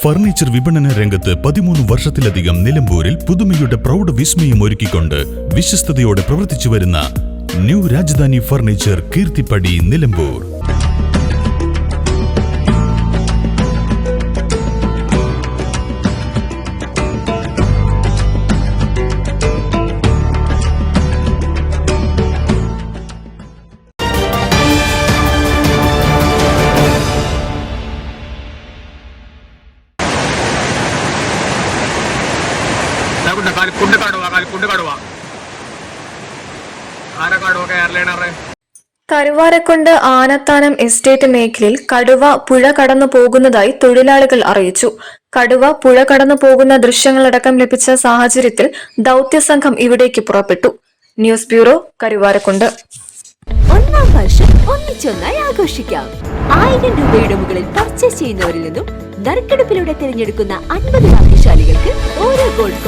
Furniture വിപണന രംഗത്ത് 13 വർഷത്തിലധികം നിലമ്പൂരിൽ പുതുമയുടെ പ്രൗഢ വിസ്മയം ഒരുക്കിക്കൊണ്ട് വിശ്വസ്തയോടെ പ്രവർത്തിച്ചു വരുന്ന new Rajdhani furniture Keerthippadi Nilambur. Karuvarakundu Anathanam estate മേഖലയിൽ കടുവ പുഴ കടന്നു പോകുന്നതായി തൊഴിലാളികൾ അറിയിച്ചു. കടുവ പുഴ കടന്നു പോകുന്ന ദൃശ്യങ്ങളടക്കം ലഭിച്ച സാഹചര്യത്തിൽ ദൌത്യസംഘം ഇവിടേക്ക് പുറപ്പെട്ടു. News bureau, Karuvarakundu. ഒന്നാം വർഷം ഒന്നിച്ചൊന്നായി ആഘോഷിക്കാം. 1000 രൂപയുടെ മുകളിൽ പർച്ചേസ് ചെയ്യുന്നവരിൽ നിന്നും നറുക്കെടുപ്പിലൂടെ തിരഞ്ഞെടുക്കുന്ന 50 ഭാഗ്യശാലികൾക്ക് ഓരോ ഗോൾഡ്